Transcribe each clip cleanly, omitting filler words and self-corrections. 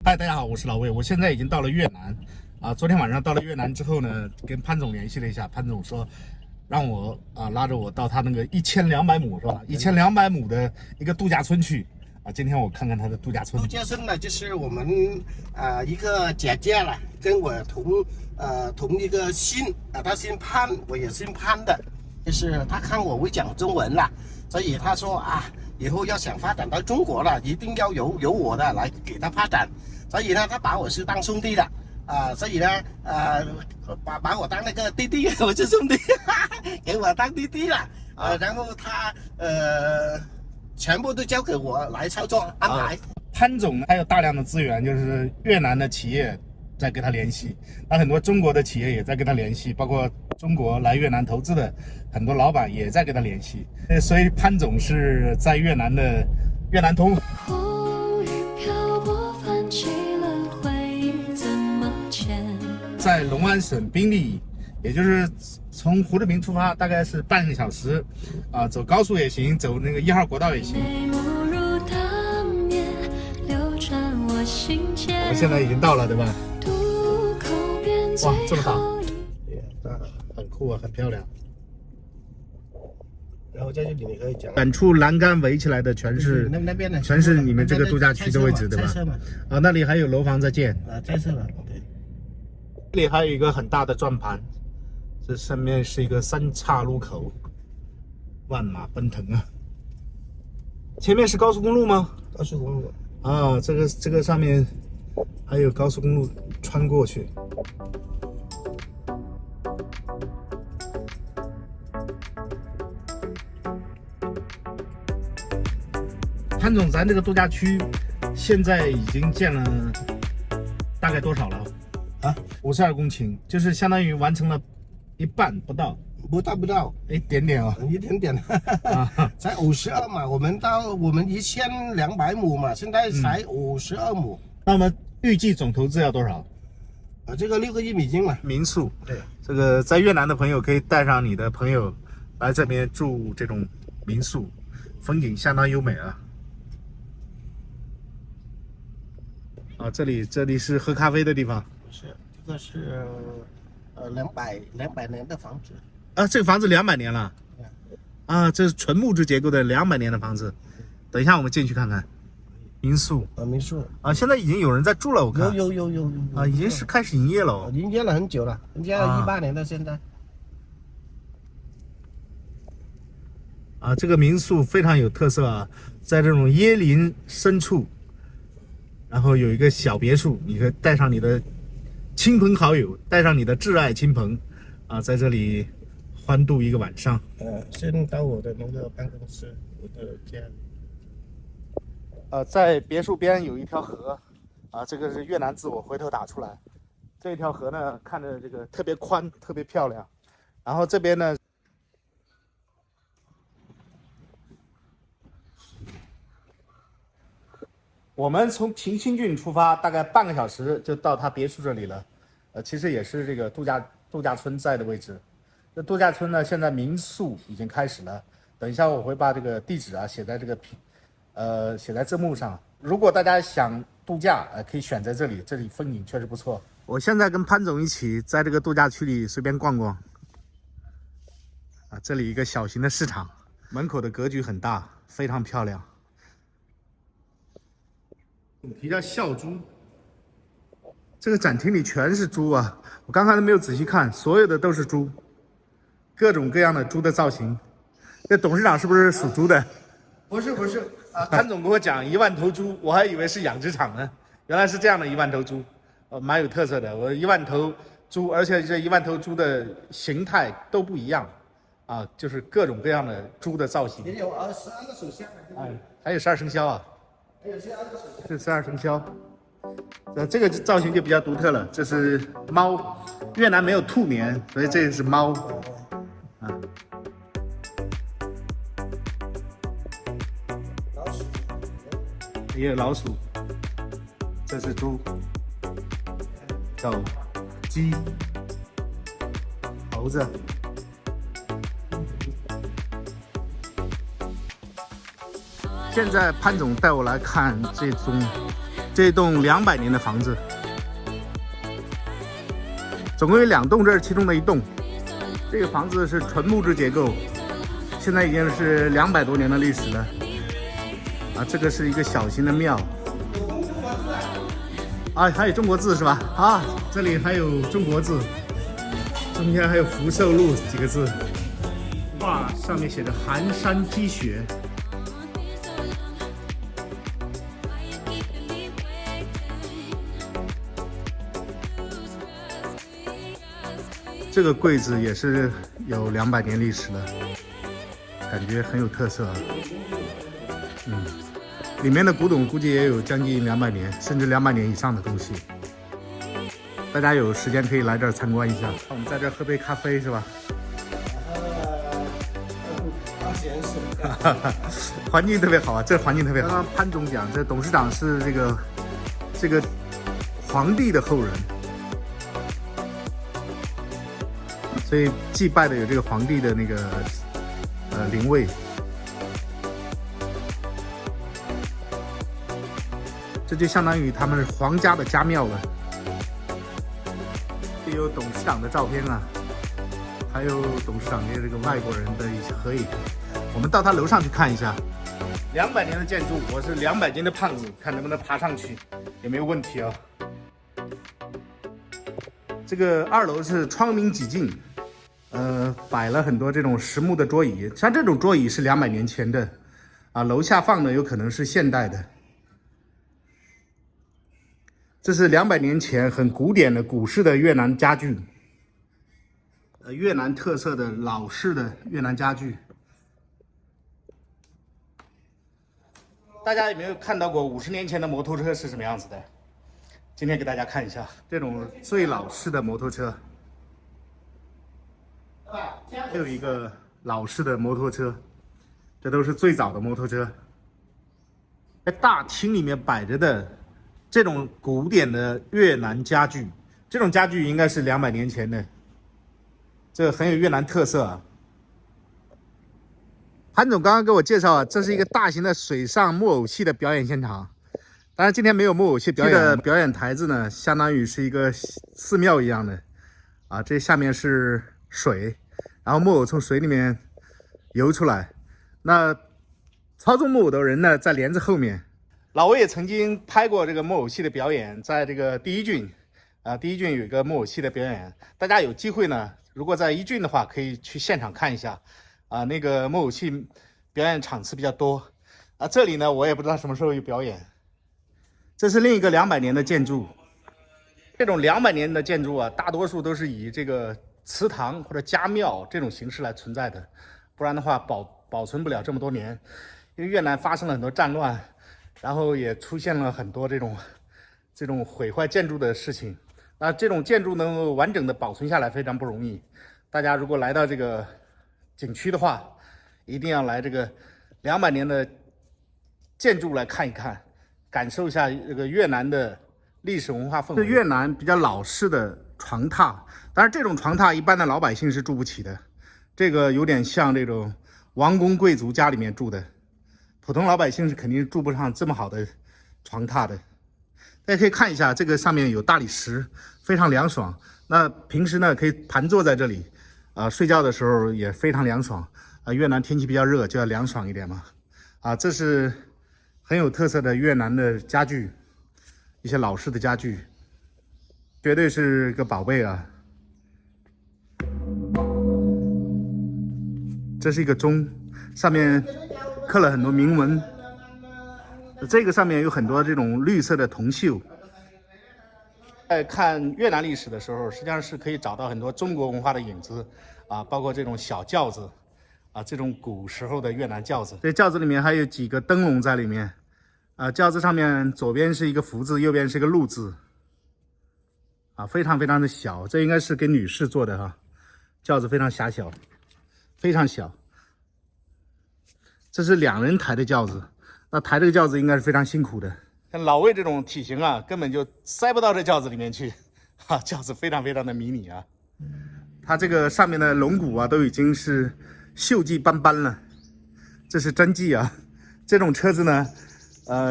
嗨，大家好，我是老魏。我现在已经到了越南啊。昨天晚上到了越南之后呢，跟潘总联系了一下，潘总说让我拉着我到他那个1200亩是吧？1200亩的一个度假村去啊。今天我看看他的度假村。度假村呢，就是我们一个姐姐了，跟我同一个姓他姓潘，我也姓潘的，就是他看我会讲中文了，所以他说以后要想发展到中国了，一定要由我的来给他发展，所以呢，他把我是当兄弟的所以呢，把我当那个弟弟，我是兄弟，给我当弟弟了然后他全部都交给我来操作安排。潘总还有大量的资源，就是越南的企业在跟他联系，那很多中国的企业也在跟他联系，包括中国来越南投资的很多老板也在跟他联系，所以潘总是在越南的越南通。在隆安省宾利，也就是从胡志明出发，大概是半个小时走高速也行，走那个1号国道也行。我现在已经到了，对吧？哇，这么大，很酷啊，很漂亮。然后在这里你可以讲，远处栏杆围起来的全是那边的，全是你们这个度假区的位置，对吧？那里还有楼房在建在这了，对。这里还有一个很大的转盘，这上面是一个3岔路口，万马奔腾啊！前面是高速公路吗？高速公路这个上面还有高速公路穿过去。潘总，咱这个度假区现在已经建了大概多少了？52公顷，就是相当于完成了一半不到，一点点一点点才52嘛，我们1200亩嘛，现在才52亩。那么预计总投资要多少？这个6个亿美金嘛。民宿，对，这个在越南的朋友可以带上你的朋友来这边住这种民宿，风景相当优美这里是喝咖啡的地方。是，这个是200年的房子这个房子200年了这是纯木质结构的200年的房子。等一下我们进去看看民宿现在已经有人在住了，我看有已经是开始营业了，营业了很久了，营业了18年到现在这个民宿非常有特色在这种椰林深处，然后有一个小别墅，你可以带上你的亲朋好友，带上你的挚爱亲朋在这里欢度一个晚上。先到我的那个办公室，我的家。在别墅边有一条河这个是越南字，我回头打出来。这条河呢，看着这个特别宽，特别漂亮。然后这边呢，我们从廷新郡出发，大概半个小时就到他别墅这里了。其实也是这个度假村在的位置。这度假村呢，现在民宿已经开始了。等一下我会把这个地址写在这个写在字幕上。如果大家想度假可以选在这里，这里风景确实不错。我现在跟潘总一起在这个度假区里随便逛逛这里一个小型的市场，门口的格局很大，非常漂亮。主题叫笑猪，这个展厅里全是猪我刚才都没有仔细看，所有的都是猪，各种各样的猪的造型。这董事长是不是属猪的？不是潘总跟我讲1万头猪，我还以为是养殖场呢，原来是这样的1万头猪，蛮有特色的。我1万头猪，而且这1万头猪的形态都不一样就是各种各样的猪的造型。也有12个手相还有12生肖还有12个手相。这12生肖，这个造型就比较独特了。这是猫，越南没有兔年，所以这个是猫也有老鼠，这是猪、狗、鸡、猴子。现在潘总带我来看这栋200年的房子，总共有2栋，这是其中的一栋。这个房子是纯木质结构，现在已经是200多年的历史了。啊，这个是一个小型的庙。啊，还有中国字是吧？啊，这里还有中国字，中间还有福寿路几个字。哇，上面写着寒山积雪。这个柜子也是有200年历史了，感觉很有特色啊。里面的古董估计也有将近200年，甚至200年以上的东西。大家有时间可以来这儿参观一下。我们在这儿喝杯咖啡是吧？环境特别好啊，这环境特别好。刚刚潘总讲，这董事长是这个皇帝的后人，所以祭拜的有这个皇帝的那个灵位。这就相当于他们皇家的家庙了。也有董事长的照片啊，还有董事长跟这个外国人的一些合影。我们到他楼上去看一下。200年的建筑，我是200斤的胖子，看能不能爬上去，也没有问题啊。这个2楼是窗明几净，摆了很多这种实木的桌椅，像这种桌椅是200年前的，啊，楼下放的有可能是现代的。这是200年前很古典的古式的越南家具，越南特色的老式的越南家具。大家有没有看到过50年前的摩托车是什么样子的？今天给大家看一下这种最老式的摩托车，还有一个老式的摩托车，这都是最早的摩托车。在大厅里面摆着的这种古典的越南家具，这种家具应该是200年前的，这个很有越南特色啊。潘总刚刚给我介绍啊，这是一个大型的水上木偶戏的表演现场。当然今天没有木偶戏表演，这个表演台子呢，相当于是一个寺庙一样的啊。这下面是水，然后木偶从水里面游出来，那操纵木偶的人呢，在帘子后面。老魏也曾经拍过这个木偶戏的表演，在这个第一郡第一郡有一个木偶戏的表演，大家有机会呢，如果在一郡的话，可以去现场看一下那个木偶戏表演场次比较多这里呢，我也不知道什么时候有表演。这是另一个200年的建筑，这种200年的建筑啊，大多数都是以这个祠堂或者家庙这种形式来存在的，不然的话保存不了这么多年。因为越南发生了很多战乱，然后也出现了很多这种毁坏建筑的事情。那这种建筑能够完整的保存下来非常不容易。大家如果来到这个景区的话，一定要来这个200年的建筑来看一看，感受一下这个越南的历史文化氛围。是越南比较老式的床榻，当然这种床榻一般的老百姓是住不起的，这个有点像这种王公贵族家里面住的，普通老百姓是肯定住不上这么好的床榻的。大家可以看一下，这个上面有大理石，非常凉爽。那平时呢，可以盘坐在这里，睡觉的时候也非常凉爽。越南天气比较热，就要凉爽一点嘛。这是很有特色的越南的家具，一些老式的家具，绝对是个宝贝啊。这是一个钟，上面刻了很多铭文。这个上面有很多这种绿色的铜锈。在看越南历史的时候，实际上是可以找到很多中国文化的影子包括这种小轿子这种古时候的越南轿子。这轿子里面还有几个灯笼在里面轿子上面左边是一个福字，右边是一个禄字非常非常的小，这应该是给女士做的轿子非常狭小，非常小。这是2人抬的轿子，那抬这个轿子应该是非常辛苦的。像老魏这种体型根本就塞不到这轿子里面去轿子非常非常的迷你它这个上面的龙骨都已经是锈迹斑斑了，这是真迹这种车子呢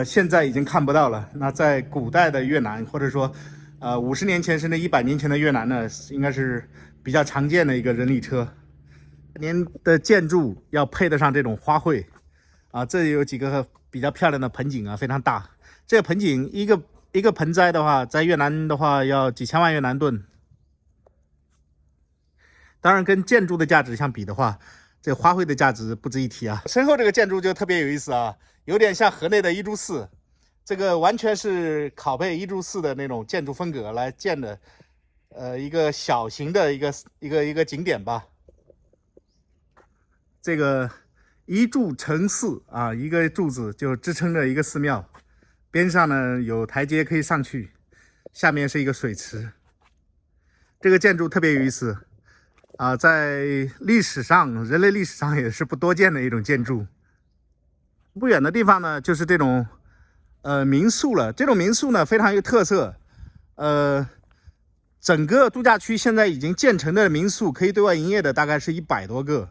现在已经看不到了。那在古代的越南，或者说50年前甚至100年前的越南呢，应该是比较常见的一个人力车。年的建筑要配得上这种花卉啊，这里有几个比较漂亮的盆景啊，非常大。这个盆景一个盆栽的话，在越南的话要几千万越南盾。当然，跟建筑的价值相比的话，这花卉的价值不值一提啊。身后这个建筑就特别有意思啊，有点像河内的一柱寺，这个完全是拷贝一柱寺的那种建筑风格来建的，一个小型的一个景点吧。这个一柱成寺啊，一个柱子就支撑着一个寺庙，边上呢有台阶可以上去，下面是一个水池。这个建筑特别有意思啊，在历史上，人类历史上也是不多见的一种建筑。不远的地方呢，就是这种民宿了。这种民宿呢非常有特色，整个度假区现在已经建成的民宿可以对外营业的大概是100多个。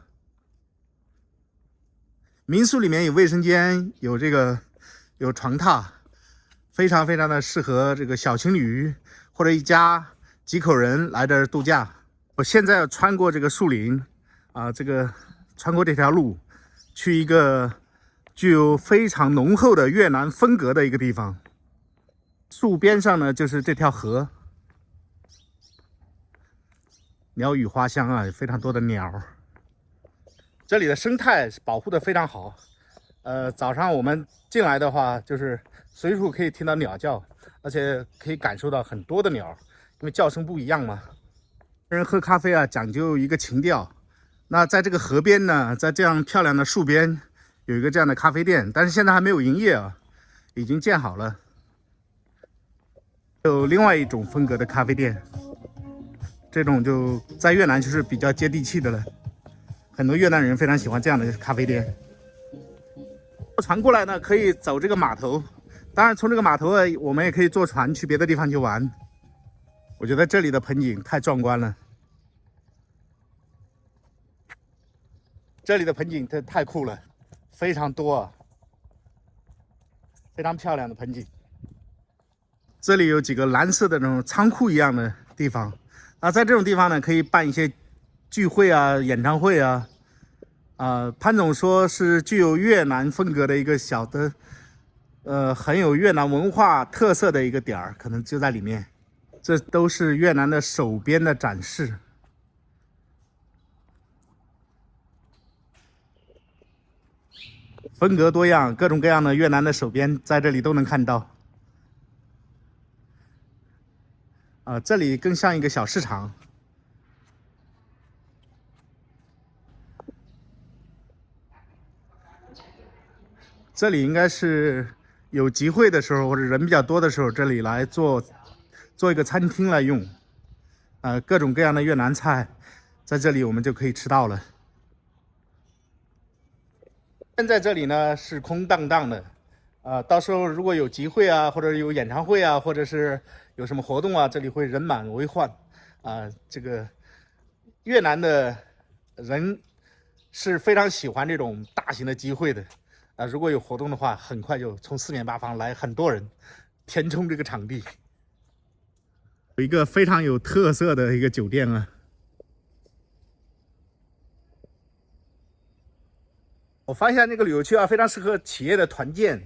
民宿里面有卫生间，有床榻，非常的适合这个小情侣或者一家几口人来这儿度假。我现在要穿过这个树林啊，穿过这条路，去一个具有非常浓厚的越南风格的一个地方。树边上呢就是这条河，鸟语花香啊，有非常多的鸟。这里的生态保护的非常好，早上我们进来的话，就是随处可以听到鸟叫，而且可以感受到很多的鸟，因为叫声不一样嘛。人喝咖啡啊，讲究一个情调。那在这个河边呢，在这样漂亮的树边，有一个这样的咖啡店，但是现在还没有营业啊，已经建好了。有另外一种风格的咖啡店，这种就在越南就是比较接地气的了。很多越南人非常喜欢这样的咖啡店。坐船过来呢，可以走这个码头，当然从这个码头我们也可以坐船去别的地方去玩。我觉得这里的盆景太壮观了，这里的盆景太酷了，非常多啊，非常漂亮的盆景。这里有几个蓝色的那种仓库一样的地方啊，在这种地方呢，可以办一些聚会啊、演唱会啊。潘总说是具有越南风格的一个小的，很有越南文化特色的一个点儿，可能就在里面。这都是越南的手编的展示，风格多样，各种各样的越南的手编在这里都能看到。这里更像一个小市场。这里应该是有集会的时候或者人比较多的时候，这里来做一个餐厅来用。各种各样的越南菜，在这里我们就可以吃到了。现在这里呢是空荡荡的，到时候如果有集会啊，或者有演唱会啊，或者是有什么活动啊，这里会人满为患。这个越南的人是非常喜欢这种大型的集会的。如果有活动的话，很快就从四面八方来很多人填充这个场地。有一个非常有特色的一个酒店啊，我发现那个旅游区啊，非常适合企业的团建。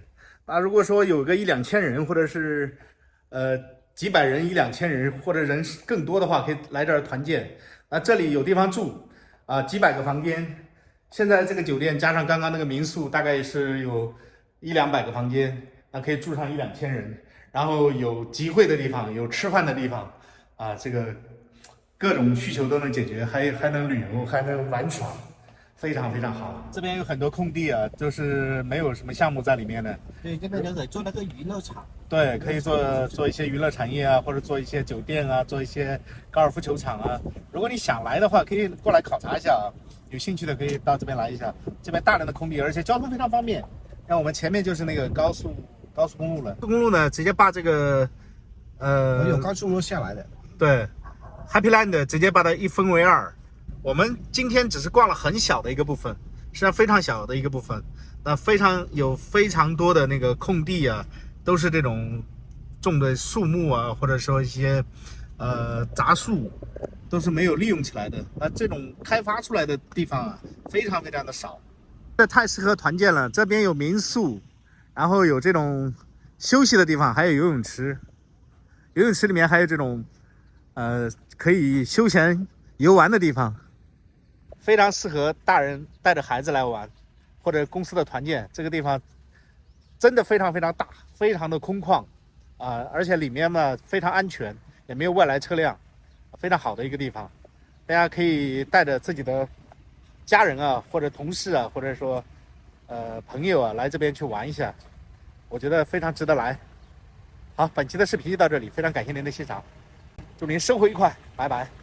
如果说有个1-2千人，或者是几百人1-2千人，或者人更多的话，可以来这儿团建。这里有地方住几百个房间。现在这个酒店加上刚刚那个民宿，大概是有100-200个房间，可以住上1-2千人。然后有集会的地方，有吃饭的地方，这个各种需求都能解决，还能旅游，还能玩耍，非常好。这边有很多空地啊，就是没有什么项目在里面的。对，这边就可以做那个娱乐场。对，可以做一些娱乐产业啊，或者做一些酒店啊，做一些高尔夫球场啊。如果你想来的话，可以过来考察一下啊。有兴趣的可以到这边来一下，这边大量的空地，而且交通非常方便。像我们前面就是那个高速公路了。高速公路呢，直接把这个有高速路下来的。对 ，Happy Land 直接把它一分为二。我们今天只是逛了很小的一个部分，实际上非常小的一个部分。那有非常多的那个空地啊，都是这种种的树木啊，或者说一些杂树，都是没有利用起来的。那这种开发出来的地方啊，非常非常的少。这太适合团建了，这边有民宿，然后有这种休息的地方，还有游泳池。游泳池里面还有这种可以休闲游玩的地方，非常适合大人带着孩子来玩，或者公司的团建。这个地方真的非常非常大，非常的空旷而且里面呢非常安全，也没有外来车辆，非常好的一个地方。大家可以带着自己的家人啊，或者同事啊，或者说朋友啊，来这边去玩一下，我觉得非常值得来。好，本期的视频就到这里，非常感谢您的欣赏，祝您生活愉快，拜拜。